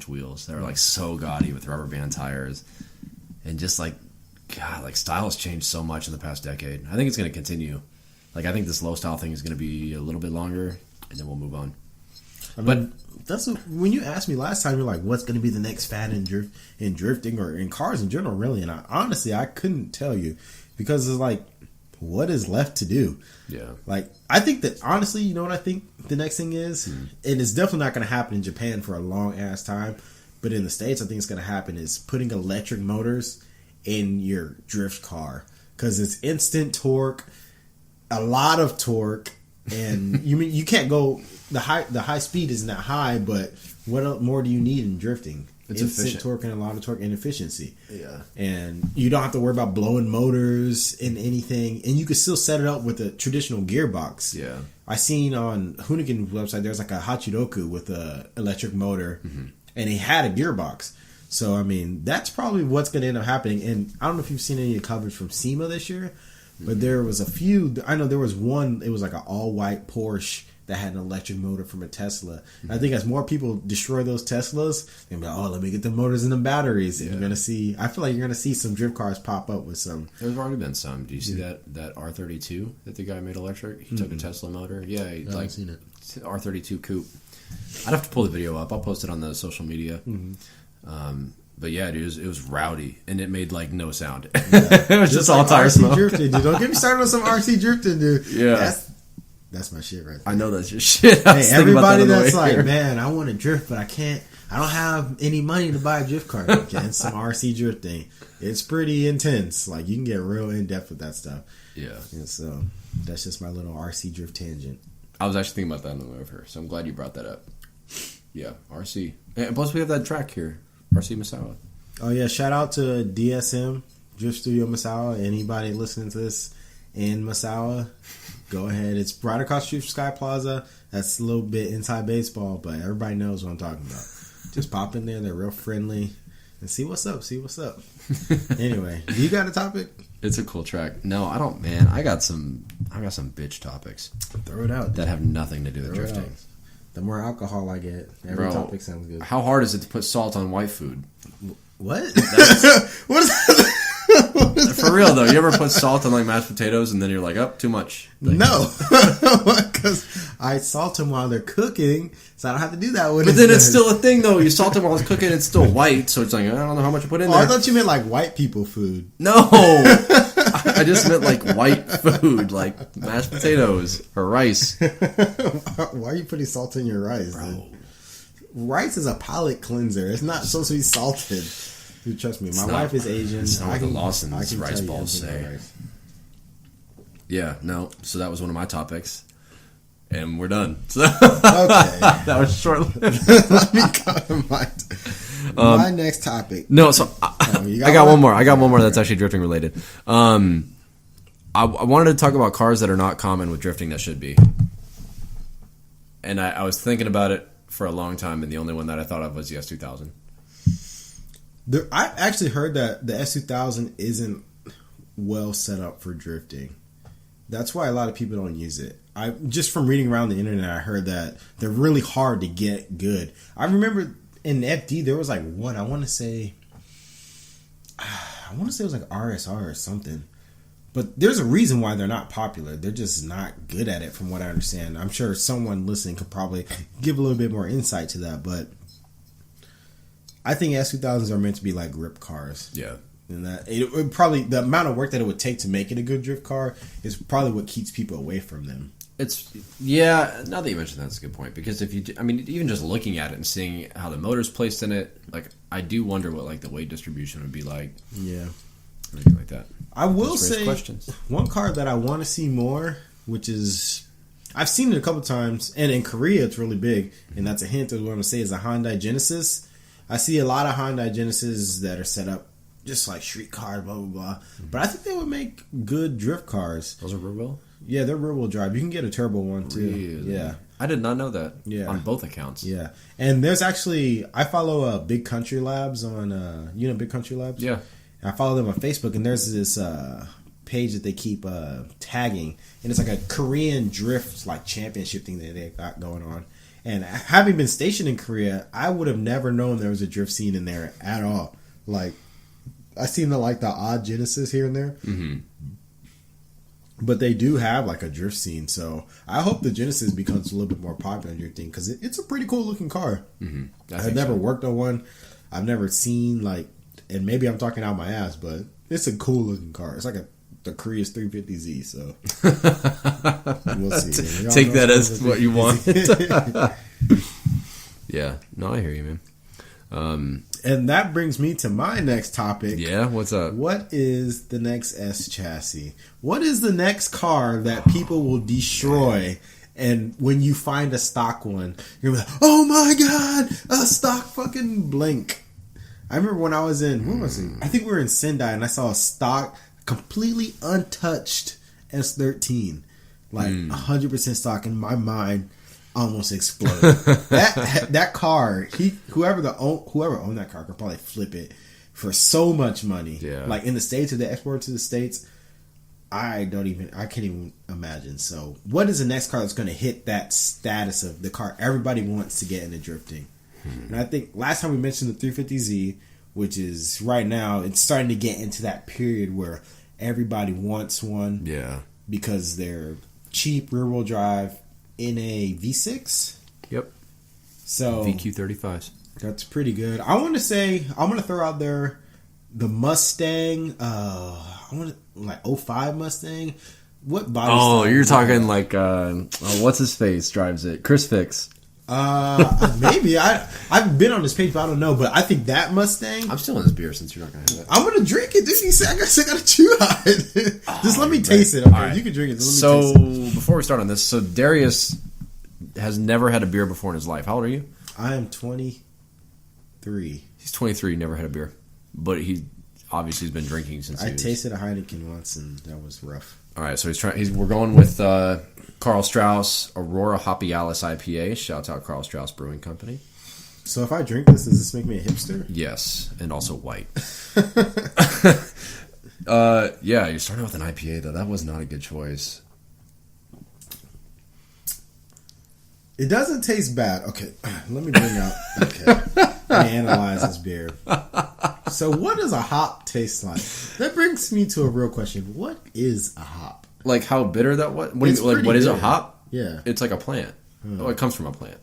wheels that are like so gaudy with rubber band tires, and just like, God, like style has changed so much in the past decade. I think it's going to continue. Like, I think this low style thing is going to be a little bit longer, and then we'll move on. That's when you asked me last time, you're like, what's going to be the next fad in drifting or in cars in general, really? And honestly, I couldn't tell you, because it's like, what is left to do? Yeah. Like, I think that, honestly, you know what I think the next thing is? And it's definitely not going to happen in Japan for a long ass time, but in the States, I think it's going to happen is putting electric motors in your drift car, because it's instant torque, a lot of torque, and you can't go the high speed isn't that high, but what more do you need in drifting? It's instant efficient torque and a lot of torque and efficiency. Yeah, and you don't have to worry about blowing motors in anything, and you can still set it up with a traditional gearbox. Yeah, I seen on Hoonigan's website there's like a Hachiroku with a electric motor, and he had a gearbox. So, I mean, that's probably what's going to end up happening. And I don't know if you've seen any coverage from SEMA this year, but there was a few. I know there was one, it was like an all-white Porsche that had an electric motor from a Tesla. And I think as more people destroy those Teslas, they'll be like, oh, let me get the motors and the batteries. And you're going to see, I feel like you're going to see some drift cars pop up with some. There's already been some. Do you see that R32 that the guy made electric? He took a Tesla motor. Yeah, I haven't seen it. R32 coupe. I'd have to pull the video up. I'll post it on the social media. But yeah, dude, it was rowdy, and it made like no sound. It was just all tire smoke. Drifting, dude. Don't get me started on some RC drifting, dude. Yeah, that's my shit right there. I know that's your shit. Hey, everybody that's like, man, I want to drift, but I can't. I don't have any money to buy a drift car. Again, some RC drifting. It's pretty intense. Like, you can get real in depth with that stuff. Yeah. And so that's just my little RC drift tangent. I was actually thinking about that on the way over, so I'm glad you brought that up. Yeah, RC. And plus, we have that track here. RC Misawa. Oh yeah, shout out to DSM Drift Studio Misawa. Anybody listening to this in Misawa, go ahead. It's right across the street from Sky Plaza. That's a little bit inside baseball, but everybody knows what I'm talking about. Just pop in there. They're real friendly and see what's up. Anyway, you got a topic? It's a cool track. No, I don't, man. I got some bitch topics. Throw it out. That have nothing to do with drifting. The more alcohol I get, every topic sounds good. How hard is it to put salt on white food? What? What is that? For real though, you ever put salt on like mashed potatoes and then you're like, oh, too much? Like, no, because I salt them while they're cooking, so I don't have to do that with it. But then it's still a thing though. You salt them while it's cooking, it's still white, so it's like, I don't know how much you put in there. I thought you meant like white people food. No, I just meant like white food, like mashed potatoes or rice. Why are you putting salt in your rice, bro? Rice is a palate cleanser. It's not supposed to be salted. Dude, trust me, my wife is Asian. That's not what the Lawson's rice balls say. Yeah, no. So that was one of my topics, and we're done. So okay, that was short lived. Let me go to my next topic. No, so I got one more. I got one more that's actually drifting related. I wanted to talk about cars that are not common with drifting that should be, and I was thinking about it for a long time, and the only one that I thought of was the S2000. I actually heard that the S2000 isn't well set up for drifting. That's why a lot of people don't use it. I just from reading around the internet, I heard that they're really hard to get good. I remember in FD there was like one. I want to say it was like RSR or something. But there's a reason why they're not popular. They're just not good at it, from what I understand. I'm sure someone listening could probably give a little bit more insight to that, but I think S2000s are meant to be like grip cars. Yeah. And that it would probably, the amount of work that it would take to make it a good drift car is probably what keeps people away from them. Yeah, now that you mention that, that's a good point. Because even just looking at it and seeing how the motor's placed in it, like, I do wonder what, like, the weight distribution would be like. Yeah. Anything like that. I will say, one car that I want to see more, which is, I've seen it a couple times, and in Korea it's really big, and that's a hint of what I'm going to say, is a Hyundai Genesis. I see a lot of Hyundai Genesis that are set up just like street cars, blah, blah, blah. But I think they would make good drift cars. Those are rear wheel? Yeah, they're rear wheel drive. You can get a turbo one too. Really? Yeah. I did not know that. Yeah. On both accounts. Yeah. And there's actually, I follow Big Country Labs on, Big Country Labs? Yeah. I follow them on Facebook, and there's this page that they keep tagging, and it's like a Korean drift like championship thing that they got going on. And having been stationed in Korea, I would have never known there was a drift scene in there at all. Like, I seen the odd Genesis here and there. Mm-hmm. But they do have like a drift scene, so I hope the Genesis becomes a little bit more popular in drifting because it's a pretty cool looking car. Mm-hmm. I've never worked on one. I've never seen and maybe I'm talking out my ass, but it's a cool looking car. It's like the Korea's 350Z, so we'll see. Take that as what you want. Yeah, no, I hear you, man. And that brings me to my next topic. Yeah, what's up? What is the next S chassis? What is the next car that people will destroy? And when you find a stock one, you're like, oh my god, a stock fucking Blink. I remember when I was in, where was it? I think we were in Sendai, and I saw a stock, completely untouched S13. Like 100% stock. In my mind, almost exploded. that car, whoever owned that car could probably flip it for so much money. Yeah. Like in the States, if they export it to the States, I can't even imagine. So what is the next car that's going to hit that status of the car everybody wants to get into drifting? And I think last time we mentioned the 350Z, which is right now, it's starting to get into that period where everybody wants one. Yeah. Because they're cheap, rear wheel drive, in a V6. Yep. So VQ35s. That's pretty good. I want to say, I'm going to throw out there the Mustang. I want like 05 Mustang. What body? Oh, you're talking like what's his face drives it? Chris Fix. Maybe I've been on this page, but I don't know. But I think that Mustang. I'm still in this beer since you're not gonna have it. I'm gonna drink it. Dude, you said I gotta chew on it. Just let me taste it. Okay, right. You can drink it. So before we start on this, Darius has never had a beer before in his life. How old are you? I am 23. He's 23. Never had a beer, but he obviously has been drinking since. I tasted a Heineken once, and that was rough. All right, so we're going with Carl Strauss Aurora Hoppy Alice IPA. Shouts out Carl Strauss Brewing Company. So if I drink this, does this make me a hipster? Yes, and also white. Yeah, you're starting with an IPA though. That was not a good choice. It doesn't taste bad. Okay, let me bring out. Okay, let me analyze this beer. So, what does a hop taste like? That brings me to a real question. What is a hop? Like how bitter that was? What is a hop? Yeah, it's like a plant. Oh, it comes from a plant.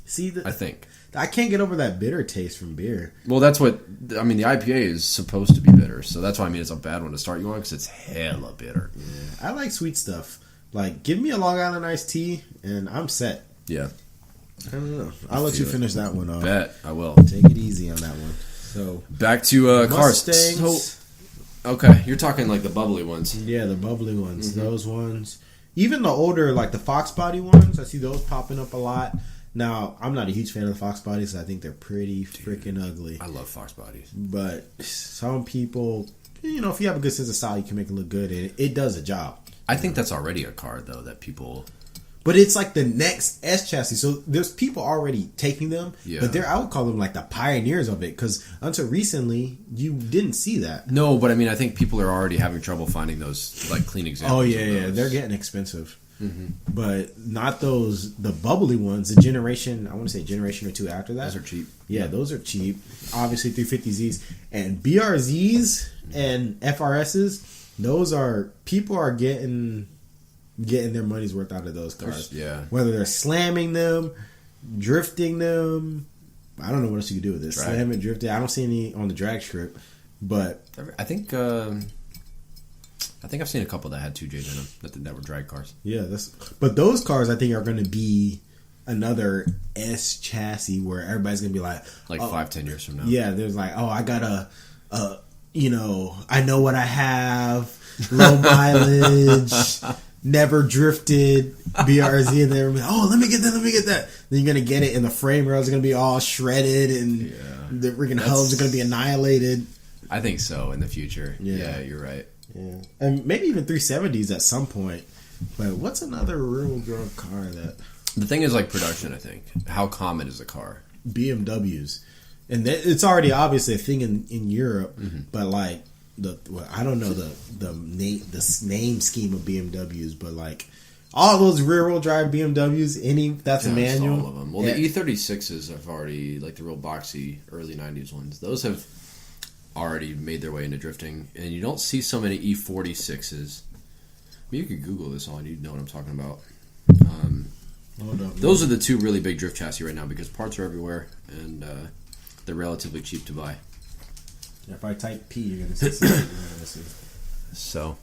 See, I think I can't get over that bitter taste from beer. Well, that's what I mean. The IPA is supposed to be bitter, so that's why I mean it's a bad one to start you on because it's hella bitter. Yeah, I like sweet stuff. Like, give me a Long Island iced tea, and I'm set. Yeah, I don't know. I'll let you finish that one off. Bet I will. Take it easy on that one. So back to cars. So, okay, you're talking like the bubbly ones. Yeah, the bubbly ones. Mm-hmm. Those ones. Even the older, like the Fox body ones, I see those popping up a lot. Now, I'm not a huge fan of the Fox bodies. I think they're pretty freaking ugly. I love Fox bodies. But some people, if you have a good sense of style, you can make it look good. And it does a job. I think that's already a car, though, that people... But it's like the next S chassis. So there's people already taking them. Yeah. But I would call them like the pioneers of it. Because until recently, you didn't see that. No, but I mean, I think people are already having trouble finding those like clean examples. Oh, yeah. They're getting expensive. Mm-hmm. But not the bubbly ones. The generation, I want to say generation or two after that. Those are cheap. Yeah, those are cheap. Obviously 350Zs. And BRZs and FRSs, those are, people are getting their money's worth out of those cars. Yeah. Whether they're slamming them, drifting them. I don't know what else you can do with this. Slam it, drift it. I don't see any on the drag strip. But I think I've seen a couple that had 2Js in them that were drag cars. Yeah, but those cars I think are going to be another S chassis where everybody's going to be like 5-10 years from now. Yeah, there's like, oh, I got I know what I have, low mileage, never drifted BRZ, and then let me get that. Then you're going to get it, and the frame rails are going to be all shredded, and the freaking hubs are going to be annihilated. I think so in the future. Yeah, you're right. Yeah, and maybe even 370s at some point. But what's another real drug car that... The thing is like production, I think. How common is a car? BMWs. And it's already obviously a thing in Europe, but like, I don't know the name scheme of BMWs, but like All those rear-wheel drive BMWs, that's a manual. All of them. Well, the E36s have already, like the real boxy early 90s ones, those have already made their way into drifting. And you don't see so many E46s. I mean, you could Google this all and you'd know what I'm talking about. Those are the two really big drift chassis right now because parts are everywhere and they're relatively cheap to buy. Yeah, if I type P, you're going to see something. So,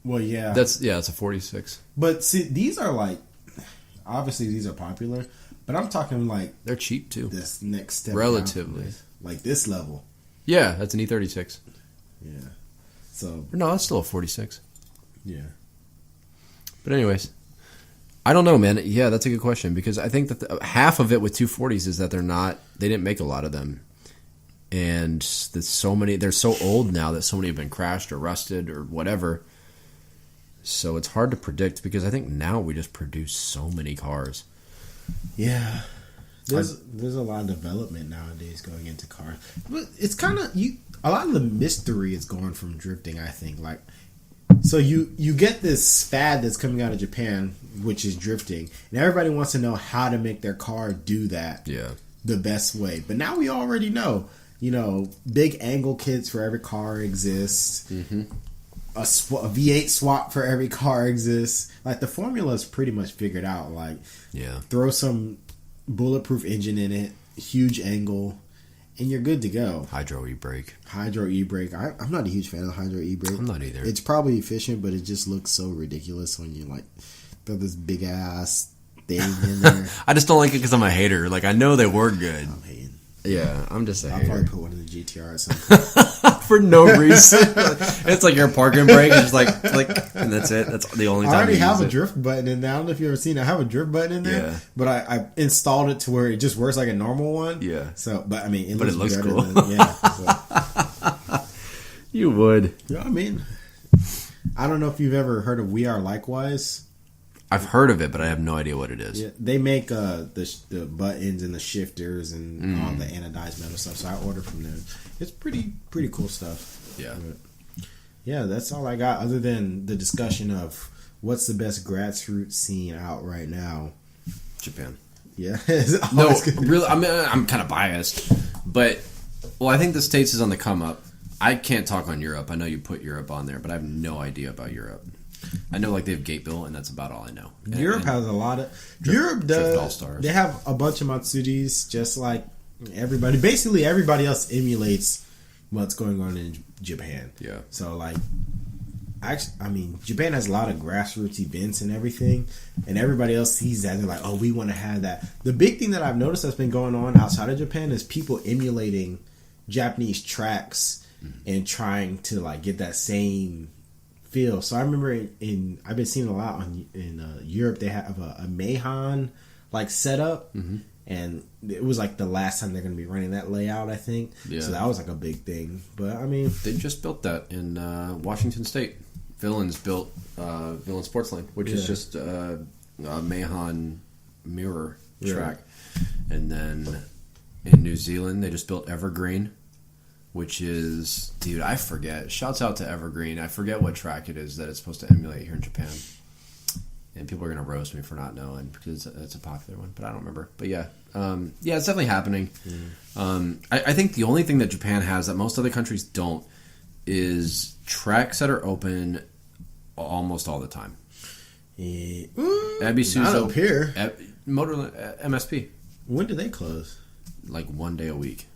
well, yeah, it's a 46. But see, these are like, obviously these are popular, but I'm talking like they're cheap too. This next step, relatively, like this level. Yeah, that's an E36. Yeah, so no, that's still a 46. Yeah, but anyways, I don't know, man. Yeah, that's a good question because I think that half of it with 240s is that they didn't make a lot of them. And there's so many. They're so old now that so many have been crashed or rusted or whatever. So it's hard to predict because I think now we just produce so many cars. Yeah, there's a lot of development nowadays going into cars, but it's kind of a lot of the mystery is going from drifting. I think so you get this fad that's coming out of Japan, which is drifting, and everybody wants to know how to make their car do that. Yeah, the best way. But now we already know. Big angle kits for every car exists. Mm-hmm. A V8 swap for every car exists. Like, the formula is pretty much figured out. Like, throw some bulletproof engine in it, huge angle, and you're good to go. Hydro e-brake. I'm not a huge fan of the hydro e-brake. I'm not either. It's probably efficient, but it just looks so ridiculous when you, like, throw this big-ass thing in there. I just don't like it because I'm a hater. Like, I know they were good. I'm hating. Yeah, I'm just a hater. I'll probably put one in the GTR at some point. For no reason. It's like your parking brake is just like click, and that's it. That's the only time I already have a drift button in there. I don't know if you've ever seen it. I have a drift button in there. Yeah. But I installed it to where it just works like a normal one. Yeah. So, but I mean, it looks better cool. You would. Yeah, I mean, I don't know if you've ever heard of We Are Likewise. I've heard of it, but I have no idea what it is. Yeah, they make the buttons and the shifters and all the anodized metal stuff. So I ordered from them. It's pretty cool stuff. Yeah, but yeah. That's all I got. Other than the discussion of what's the best grassroots scene out right now. Japan. Yeah. No, really. I mean, I'm kind of biased, but I think the States is on the come up. I can't talk on Europe. I know you put Europe on there, but I have no idea about Europe. I know like they have Gatebill, and that's about all I know. Europe has a lot of Europe does. They have a bunch of Matsuris, just like everybody. Basically, everybody else emulates what's going on in Japan. Yeah. So like, I mean, Japan has a lot of grassroots events and everything, and everybody else sees that and they're like, "Oh, we want to have that." The big thing that I've noticed that's been going on outside of Japan is people emulating Japanese tracks and trying to like get that same feel. So I remember I've been seeing a lot in Europe. They have a Mayhan like setup, and it was like the last time they're going to be running that layout, I think. Yeah. So that was like a big thing. But I mean, they just built that in Washington State. Villains built Villain Sportsline, which is just a Mayhan mirror track, and then in New Zealand they just built Evergreen. Which is, dude, I forget. Shouts out to Evergreen. I forget what track it is that it's supposed to emulate here in Japan. And people are going to roast me for not knowing because it's a popular one, but I don't remember. But yeah, it's definitely happening. I think the only thing that Japan has that most other countries don't is tracks that are open almost all the time. Not up here. MSP. When do they close? Like one day a week.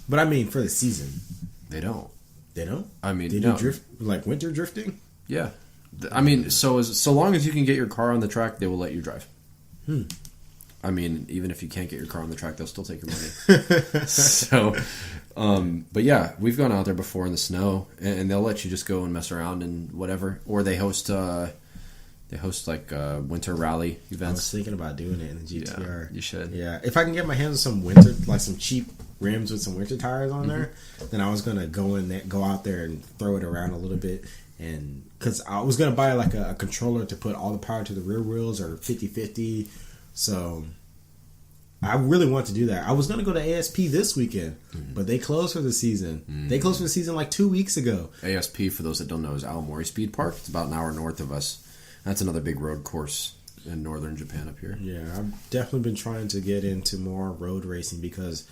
But I mean, for the season, they don't. They don't. I mean, they do drift like winter drifting. Yeah, I mean, so long as you can get your car on the track, they will let you drive. I mean, even if you can't get your car on the track, they'll still take your money. So, but yeah, we've gone out there before in the snow, and they'll let you just go and mess around and whatever. Or they host like winter rally events. I was thinking about doing it in the GTR. Yeah, you should. Yeah, if I can get my hands on some winter, like some cheap rims with some winter tires on there, then I was gonna go out there and throw it around a little bit, and because I was gonna buy like a controller to put all the power to the rear wheels or 50/50. So I really want to do that. I was gonna go to ASP this weekend, but they closed for the season. They closed for the season like 2 weeks ago. ASP, for those that don't know, is Aomori Speed Park. It's about an hour north of us. That's another big road course in northern Japan up here. Yeah, I've definitely been trying to get into more road racing because